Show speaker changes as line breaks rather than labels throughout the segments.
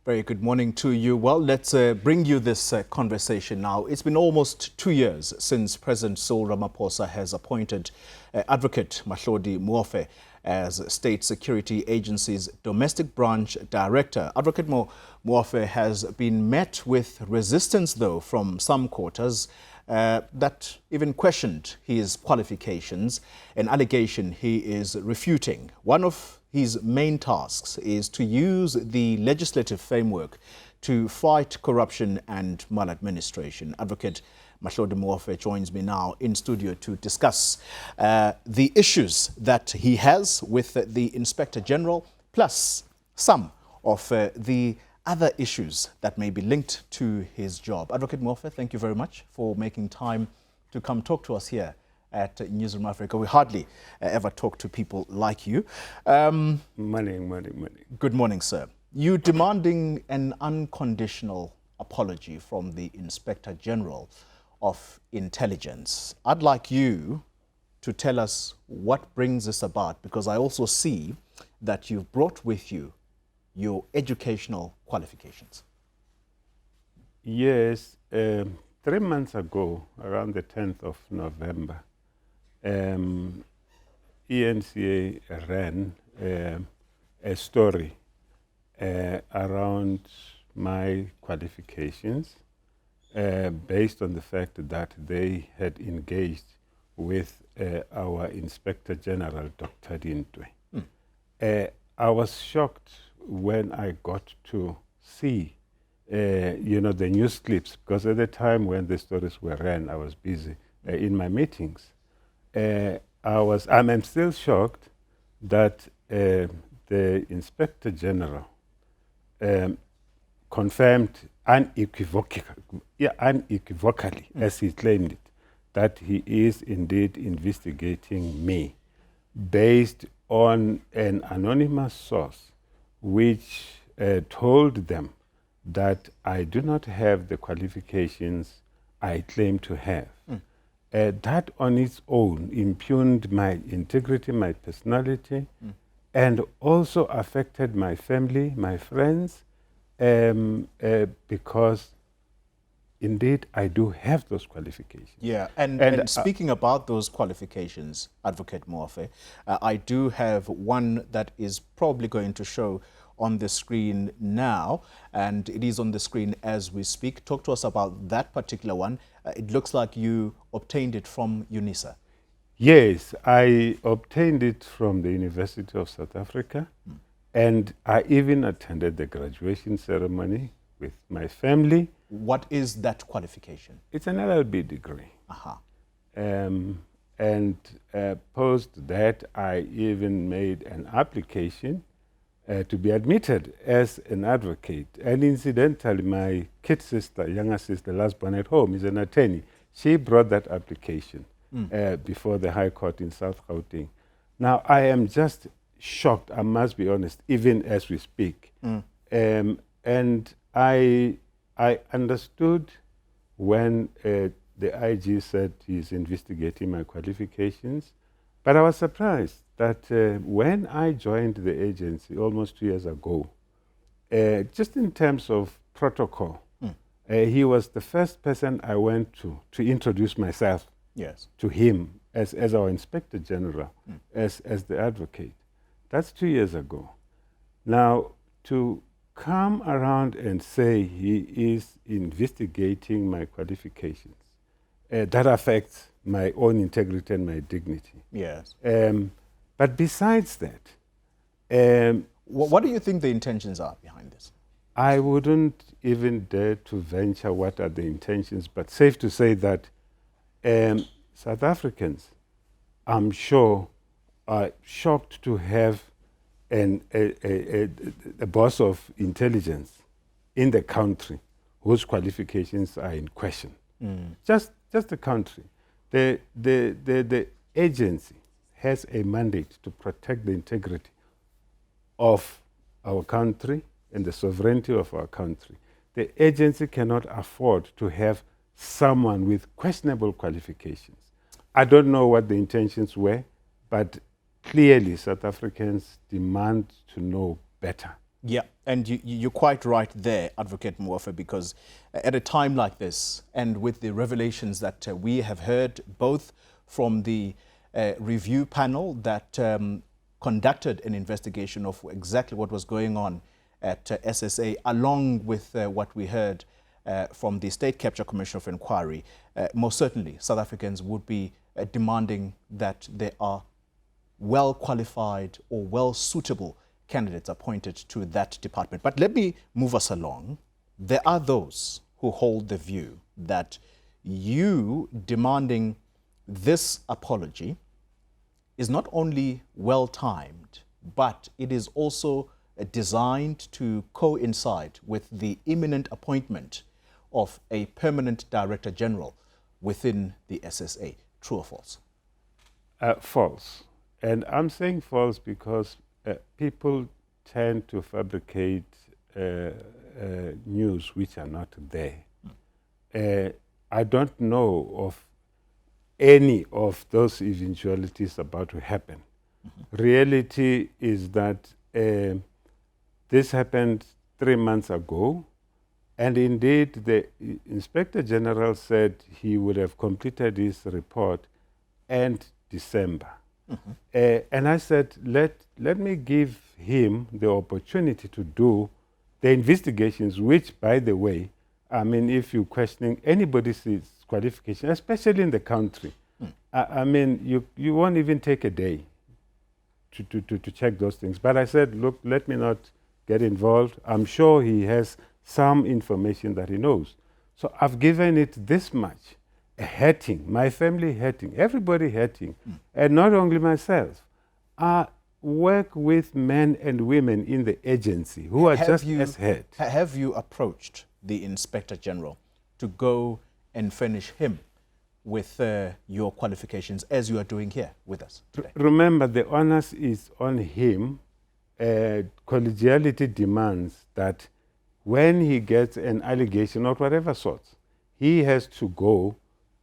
Very good morning to you. Well, let's bring you this conversation now. It's been almost 2 years since President Cyril Ramaphosa has appointed Advocate Mahlodi Muofhe as State Security Agency's Domestic Branch Director. Advocate Muofhe has been met with resistance, though, from some quarters that even questioned his qualifications, an allegation he is refuting. One of his main tasks is to use the legislative framework to fight corruption and maladministration. Advocate Mahlodi Muofhe joins me now in studio to discuss the issues that he has with the Inspector General, plus some of the other issues that may be linked to his job. Advocate Muofhe, thank you very much for making time to come talk to us here at Newsroom Africa. We hardly ever talk to people like you.
Morning.
Good morning, sir. You demanding an unconditional apology from the Inspector General of Intelligence. I'd like you to tell us what brings this about, because I also see that you've brought with you your educational qualifications.
Yes, 3 months ago, around the 10th of November, ENCA ran a story around my qualifications based on the fact that they had engaged with our Inspector General, Dr. Dintwe. I was shocked when I got to see the news clips, because at the time when the stories were ran, I was busy in my meetings. I'm still shocked that the Inspector General confirmed unequivocally, as he claimed it, that he is indeed investigating me based on an anonymous source which told them that I do not have the qualifications I claim to have. That on its own impugned my integrity, my personality, and also affected my family, my friends, because indeed I do have those qualifications.
Yeah, and speaking about those qualifications, Advocate Muofhe, I do have one that is probably going to show on the screen now, and it is on the screen as we speak. Talk to us about that particular one. It looks like you obtained it from UNISA.
Yes, I obtained it from the University of South Africa, and I even attended the graduation ceremony with my family.
What is that qualification?
It's an LLB degree. And post that, I even made an application to be admitted as an advocate. And incidentally, my kid sister, younger sister, last born at home, is an attorney. She brought that application before the High Court in South Gauteng. Now, I am just shocked, I must be honest, even as we speak. And I understood when the IG said he's investigating my qualifications, but I was surprised that when I joined the agency almost 2 years ago, just in terms of protocol, he was the first person I went to introduce myself to him as our Inspector General, as the advocate. That's 2 years ago. Now, to come around and say he is investigating my qualifications, that affects my own integrity and my dignity.
Yes.
But besides that,
what do you think the intentions are behind this?
I wouldn't even dare to venture what are the intentions, but safe to say that South Africans, I'm sure, are shocked to have a boss of intelligence in the country whose qualifications are in question. Just the country. The agency has a mandate to protect the integrity of our country and the sovereignty of our country. The agency cannot afford to have someone with questionable qualifications. I don't know what the intentions were, but clearly South Africans demand to know better.
Yeah, and you're quite right there, Advocate Muofhe, because at a time like this, and with the revelations that we have heard, both from the review panel that conducted an investigation of exactly what was going on at SSA, along with what we heard from the State Capture Commission of Inquiry, most certainly South Africans would be demanding that there are well qualified or well suitable candidates appointed to that department. But let me move us along. There are those who hold the view that you demanding this apology is not only well-timed, but it is also designed to coincide with the imminent appointment of a permanent Director General within the SSA. True or false?
False. And I'm saying false because people tend to fabricate news which are not there. I don't know of any of those eventualities about to happen. Reality is that this happened 3 months ago, and indeed the Inspector General said he would have completed his report end December. And I said, let me give him the opportunity to do the investigations, which, by the way, I mean, if you're questioning anybody's qualification, especially in the country, I mean, you won't even take a day to check those things. But I said, look, let me not get involved. I'm sure he has some information that he knows. So I've given it this much. Hurting, my family hurting, everybody hurting, and not only myself. I work with men and women in the agency who are just as hurt.
Have you approached the Inspector General to go and furnish him with your qualifications as you are doing here with us today?
Remember, the onus is on him. Collegiality demands that when he gets an allegation of whatever sort, he has to go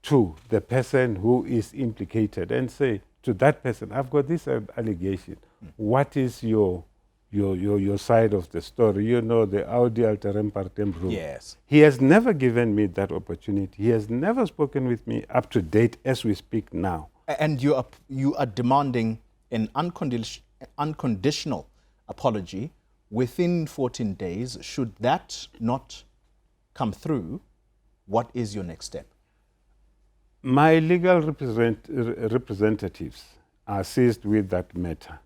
to the person who is implicated and say to that person, I've got this allegation. What is your side of the story? You know, the audi alteram partem rule.
Yes.
He has never given me that opportunity. He has never spoken with me up to date as we speak now.
And you are demanding an unconditional apology within 14 days. Should that not come through, what is your next step?
My legal representatives are seized with that matter.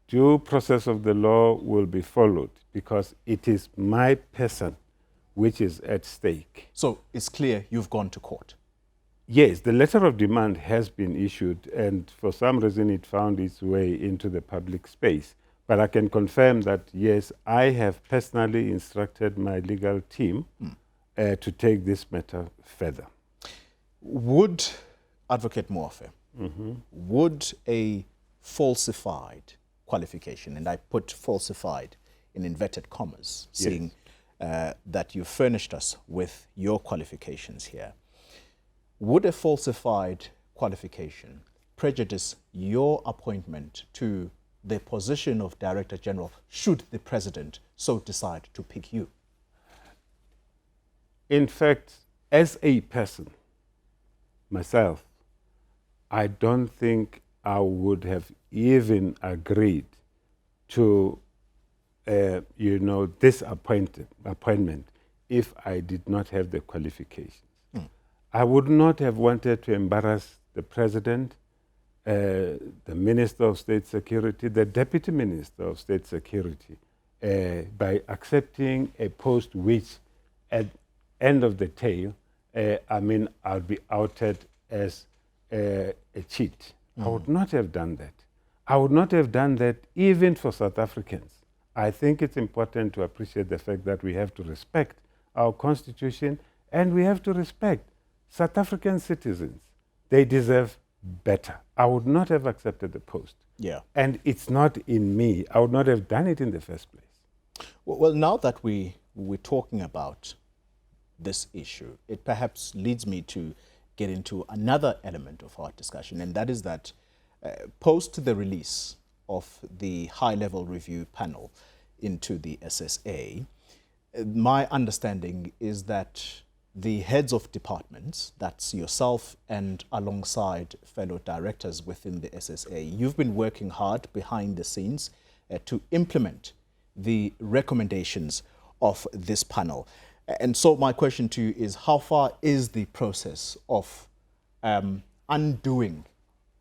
Due process of the law will be followed because it is my person which is at stake.
So it's clear you've gone to court?
Yes, the letter of demand has been issued, and for some reason it found its way into the public space. But I can confirm that, yes, I have personally instructed my legal team to take this matter further.
Would, Advocate Muofhe, would a falsified qualification, and I put falsified in inverted commas,
Yes.
seeing that you furnished us with your qualifications here, would a falsified qualification prejudice your appointment to the position of Director General should the President so decide to pick you?
In fact, as a person, myself, I don't think I would have even agreed to, this appointment if I did not have the qualifications. I would not have wanted to embarrass the President, the Minister of State Security, the Deputy Minister of State Security, by accepting a post which, at end of the tale, I'll be outed as a cheat. I would not have done that. I would not have done that even for South Africans. I think it's important to appreciate the fact that we have to respect our Constitution and we have to respect South African citizens. They deserve better. I would not have accepted the post.
Yeah.
And it's not in me. I would not have done it in the first place.
Well, now that we're talking about this issue, it perhaps leads me to get into another element of our discussion, and that is that post the release of the high-level review panel into the SSA. My understanding is that the heads of departments, that's yourself and alongside fellow directors within the SSA, you've been working hard behind the scenes to implement the recommendations of this panel. And so my question to you is, how far is the process of undoing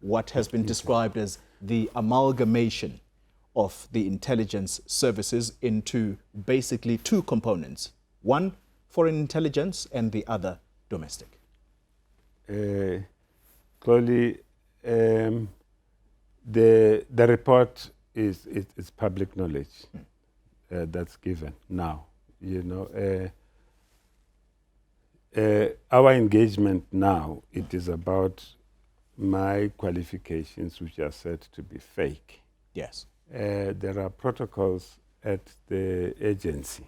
what has been described as the amalgamation of the intelligence services into basically two components, one foreign intelligence and the other domestic?
Clearly, the report is public knowledge. That's given now. Our engagement now, it is about my qualifications, which are said to be fake.
Yes.
There are protocols at the agency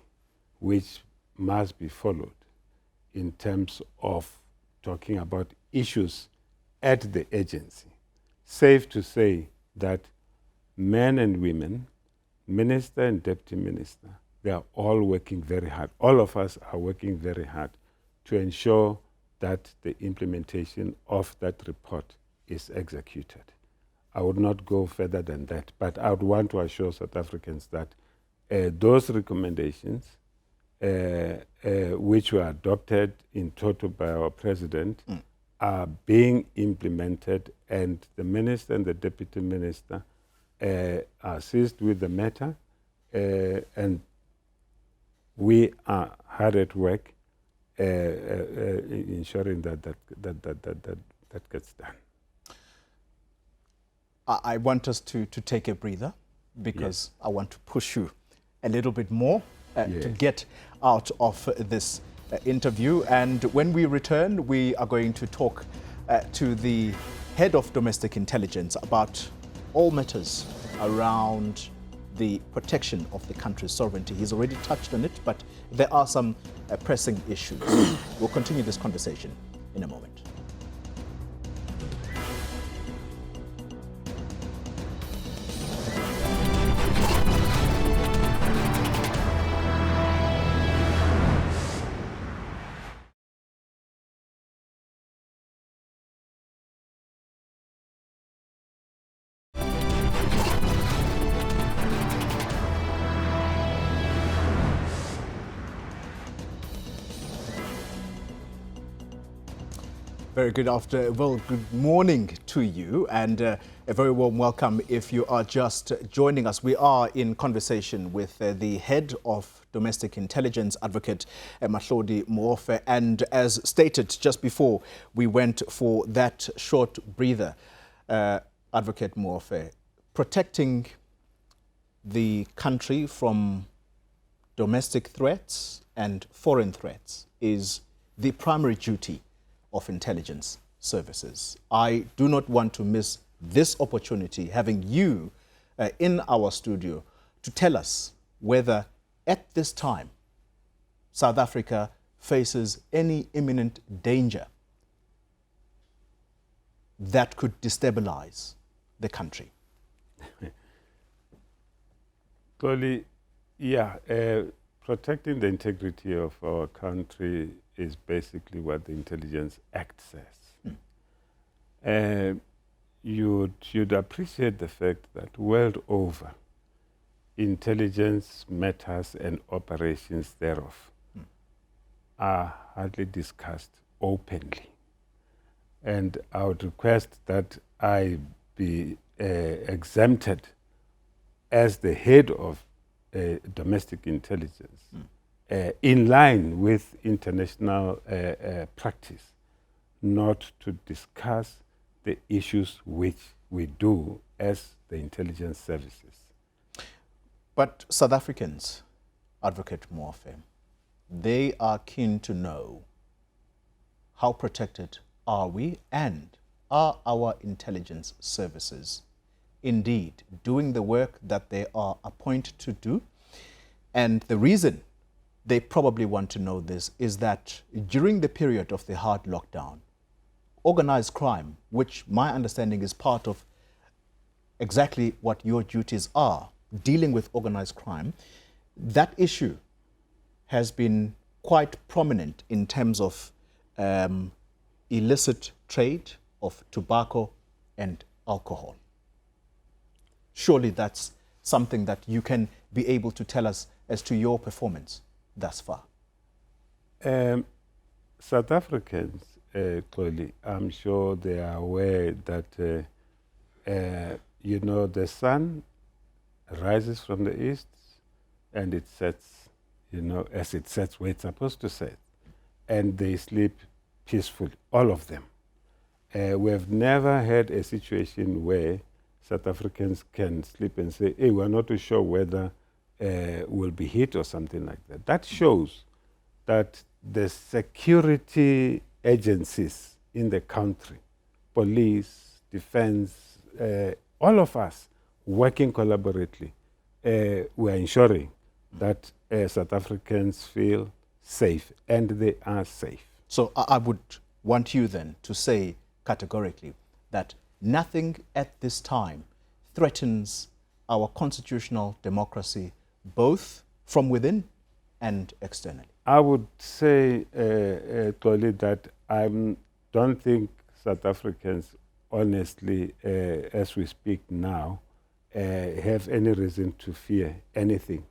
which must be followed in terms of talking about issues at the agency. Safe to say that men and women, minister and deputy minister, they are all working very hard. All of us are working very hard to ensure that the implementation of that report is executed. I would not go further than that, but I would want to assure South Africans that those recommendations, which were adopted in total by our president, are being implemented, and the minister and the deputy minister are seized with the matter, and we are hard at work ensuring that gets done.
I want us to take a breather, because I want to push you a little bit more to get out of this interview. And when we return, we are going to talk to the head of domestic intelligence about all matters around the protection of the country's sovereignty. He's already touched on it, but there are some pressing issues. We'll continue this conversation in a moment. Very good good morning to you, and a very warm welcome if you are just joining us. We are in conversation with the head of domestic intelligence, Advocate Mahlodi Muofhe, and as stated just before we went for that short breather, Advocate Muofhe, protecting the country from domestic threats and foreign threats is the primary duty of intelligence services. I do not want to miss this opportunity, having you in our studio, to tell us whether at this time South Africa faces any imminent danger that could destabilize the country.
Clearly, protecting the integrity of our country is basically what the Intelligence Act says. You'd appreciate the fact that world over, intelligence matters and operations thereof are hardly discussed openly. And I would request that I be exempted as the head of domestic intelligence, in line with international practice, not to discuss the issues which we do as the intelligence services.
But South Africans, Advocate Muofhe, they are keen to know how protected are we, and are our intelligence services indeed doing the work that they are appointed to do? And the reason they probably want to know this is that during the period of the hard lockdown, organized crime, which my understanding is part of exactly what your duties are, dealing with organized crime, that issue has been quite prominent in terms of illicit trade of tobacco and alcohol. Surely that's something that you can be able to tell us as to your performance thus far.
South Africans, clearly, I'm sure they are aware that, you know, the sun rises from the east and it sets, you know, as it sets where it's supposed to set. And they sleep peacefully, all of them. We have never had a situation where South Africans can sleep and say, hey, we're not too sure whether we'll be hit or something like that. That shows that the security agencies in the country, police, defense, all of us working collaboratively, we're ensuring that South Africans feel safe, and they are safe.
So I would want you then to say categorically that nothing at this time threatens our constitutional democracy, both from within and externally.
I would say, Xoli, that I don't think South Africans, honestly, as we speak now, have any reason to fear anything,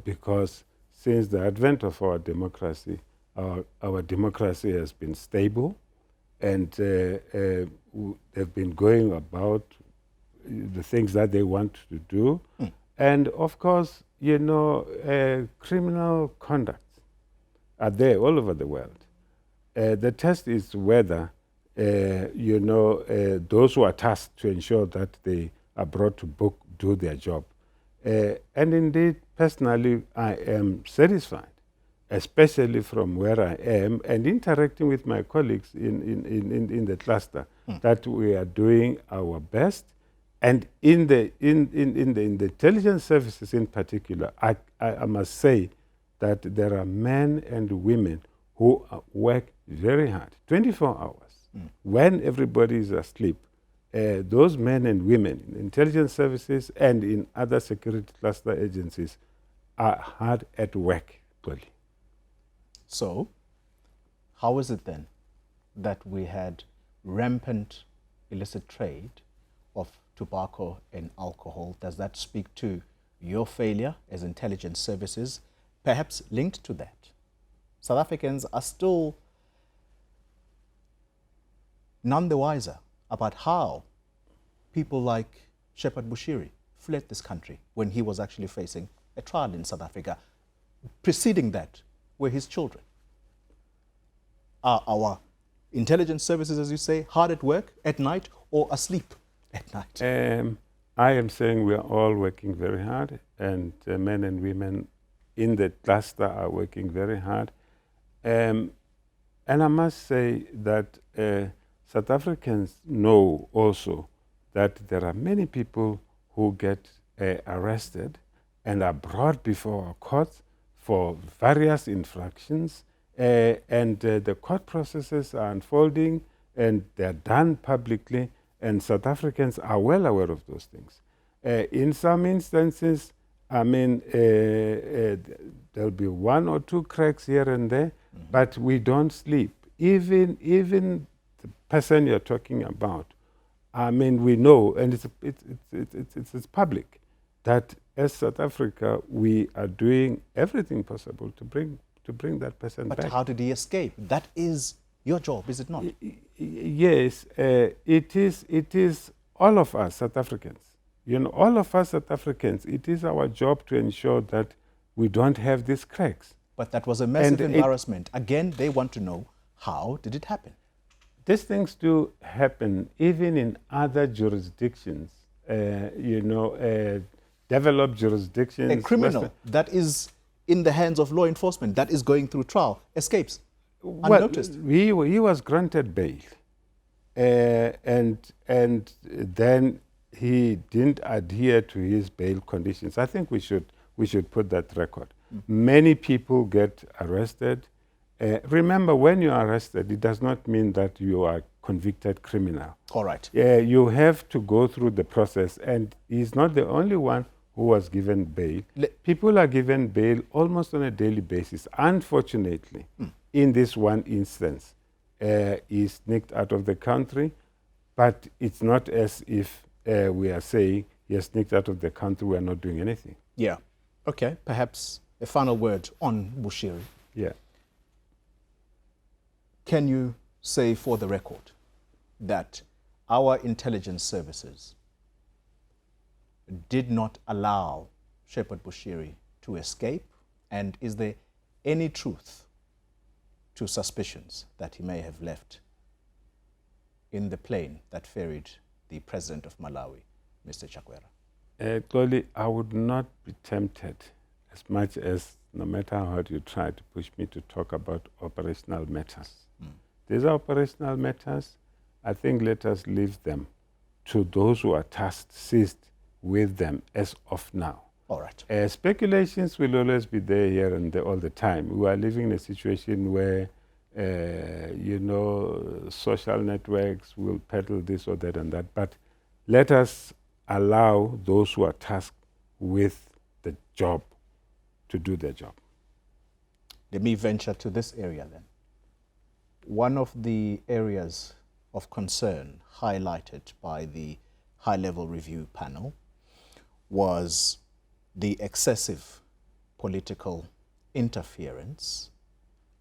because since the advent of our democracy has been stable, and they've been going about the things that they want to do. And of course, you know, criminal conduct are there all over the world. The test is whether, you know, those who are tasked to ensure that they are brought to book do their job. And indeed, personally, I am satisfied, especially from where I am and interacting with my colleagues in the cluster, that we are doing our best. And in the intelligence services in particular, I must say that there are men and women who work very hard, 24 hours, when everybody is asleep. Those men and women in intelligence services and in other security cluster agencies are hard at work, clearly.
So, how is it then that we had rampant illicit trade of tobacco and alcohol? Does that speak to your failure as intelligence services? Perhaps linked to that, South Africans are still none the wiser about how people like Shepherd Bushiri fled this country when he was actually facing a trial in South Africa. Preceding that were his children. Are our intelligence services, as you say, hard at work at night or asleep at night?
I am saying we are all working very hard, and men and women in the cluster are working very hard. And I must say that South Africans know also that there are many people who get arrested and are brought before our courts for various infractions, and the court processes are unfolding and they're done publicly, and South Africans are well aware of those things. In some instances, I mean, there'll be one or two cracks here and there, but we don't sleep. Even the person you're talking about, I mean, we know, and it's public, that as South Africa, we are doing everything possible to bring that person back.
But how did he escape? That is your job, is it not?
Yes, it is all of us South Africans. You know, all of us South Africans, it is our job to ensure that we don't have these cracks.
But that was a massive embarrassment. Again, they want to know, how did it happen?
These things do happen even in other jurisdictions, you know, developed jurisdictions.
A criminal that is in the hands of law enforcement, that is going through trial, escapes unnoticed.
Well, he was granted bail, and then he didn't adhere to his bail conditions. I think we should put that record. Many people get arrested. Remember, when you are arrested, it does not mean that you are convicted criminal.
All right.
You have to go through the process, and he's not the only one who was given bail. People are given bail almost on a daily basis. Unfortunately, in this one instance, he sneaked out of the country, but it's not as if we are saying he has sneaked out of the country, we are not doing anything.
Yeah. Okay. Perhaps a final word on Bushiri.
Yeah.
Can you say for the record that our intelligence services did not allow Shepherd Bushiri to escape? And is there any truth to suspicions that he may have left in the plane that ferried the President of Malawi, Mr. Chakwera?
Xoli, I would not be tempted as much as, no matter how hard you try to push me to talk about operational matters. These are operational matters. I think let us leave them to those who are tasked, seized with them as of now.
All right.
Speculations will always be there here and there all the time. We are living in a situation where, social networks will peddle this or that and that. But let us allow those who are tasked with the job to do their job.
Let me venture to this area then. One of the areas of concern highlighted by the high-level review panel was the excessive political interference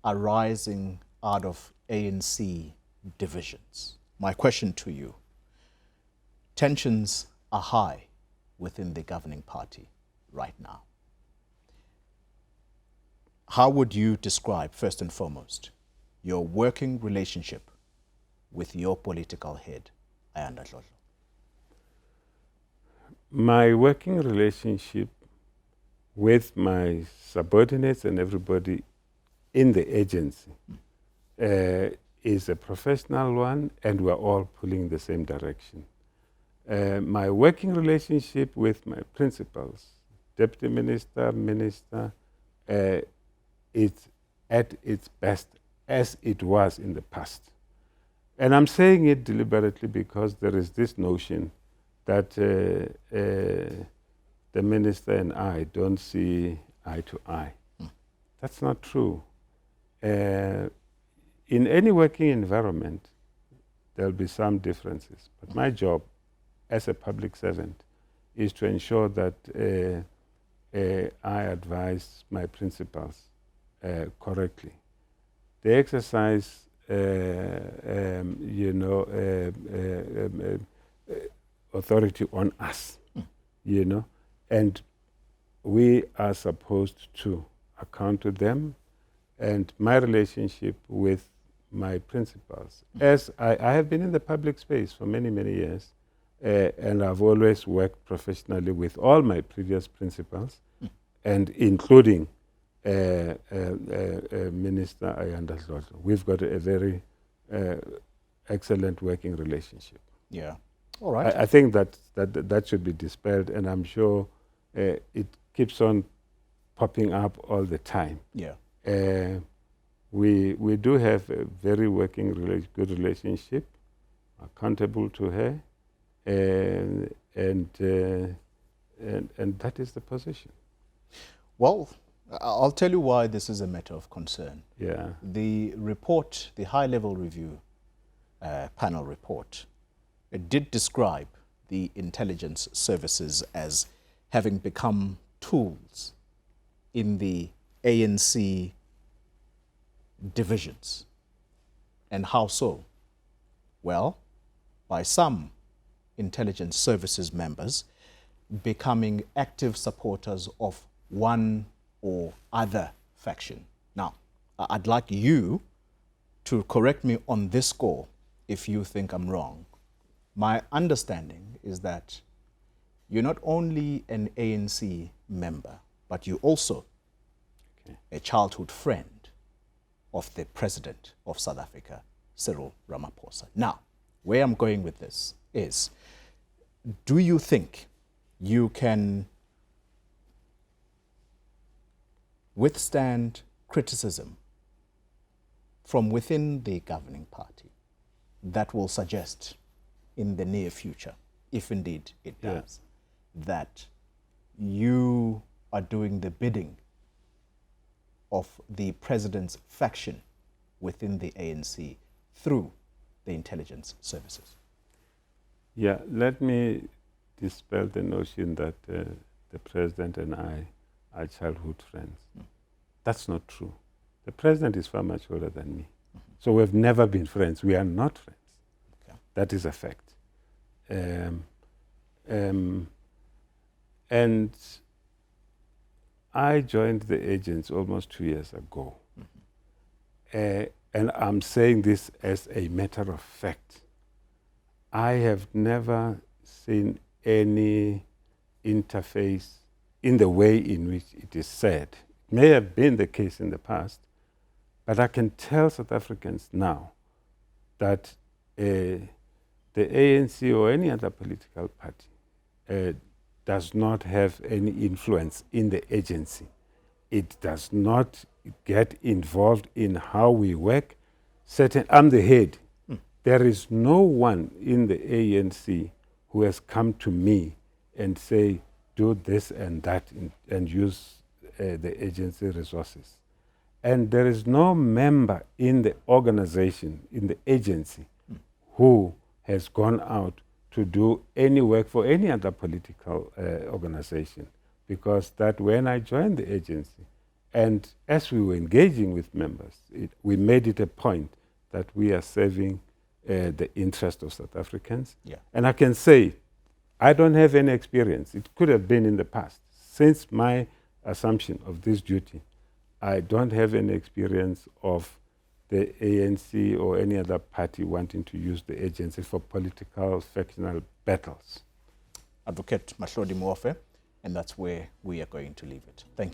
arising out of ANC divisions. My question to you, tensions are high within the governing party right now. How would you describe, first and foremost, your working relationship with your political head, Ayanda Dlodlo?
My working relationship with my subordinates and everybody in the agency is a professional one, and we're all pulling in the same direction. My working relationship with my principals, deputy minister, minister, it's at its best as it was in the past. And I'm saying it deliberately because there is this notion that the minister and I don't see eye to eye. That's not true. In any working environment, there'll be some differences. But my job as a public servant is to ensure that I advise my principals correctly. They exercise, authority on us, and we are supposed to account to them. And my relationship with my principals, as I have been in the public space for many, many years, and I've always worked professionally with all my previous principals, and including Minister Ayanda Dlodlo. We've got a very excellent working relationship.
Yeah. All right.
I think that should be dispelled, and I'm sure it keeps on popping up all the time.
Yeah.
We do have a very good relationship, accountable to her, and that is the position.
Well, I'll tell you why this is a matter of concern.
Yeah.
The report, the high-level review panel report, it did describe the intelligence services as having become tools in the ANC divisions. And how so? Well, by some intelligence services members becoming active supporters of one or other faction. Now, I'd like you to correct me on this score if you think I'm wrong. My understanding is that you're not only an ANC member, but you're also a childhood friend of the President of South Africa, Cyril Ramaphosa. Now, where I'm going with this is, do you think you can withstand criticism from within the governing party that will suggest in the near future, if indeed it
Yeah.
does, that you are doing the bidding of the president's faction within the ANC through the intelligence services?
Yeah, let me dispel the notion that the president and I are childhood friends. That's not true. The president is far much older than me. So we've never been friends. We are not friends.
Okay.
That is a fact. And I joined the agents almost 2 years ago. And I'm saying this as a matter of fact. I have never seen any interface in the way in which it is said. It may have been the case in the past, but I can tell South Africans now that the ANC or any other political party does not have any influence in the agency. It does not get involved in how we work. I'm the head. There is no one in the ANC who has come to me and say, do this and that and use the agency resources. And there is no member in the organization, in the agency, who has gone out to do any work for any other political organization. Because that when I joined the agency, and as we were engaging with members, we made it a point that we are serving the interest of South Africans.
Yeah.
And I can say, I don't have any experience. It could have been in the past. Since my assumption of this duty, I don't have any experience of the ANC or any other party wanting to use the agency for political, factional battles.
Advocate Mahlodi Muofhe, and that's where we are going to leave it. Thank you.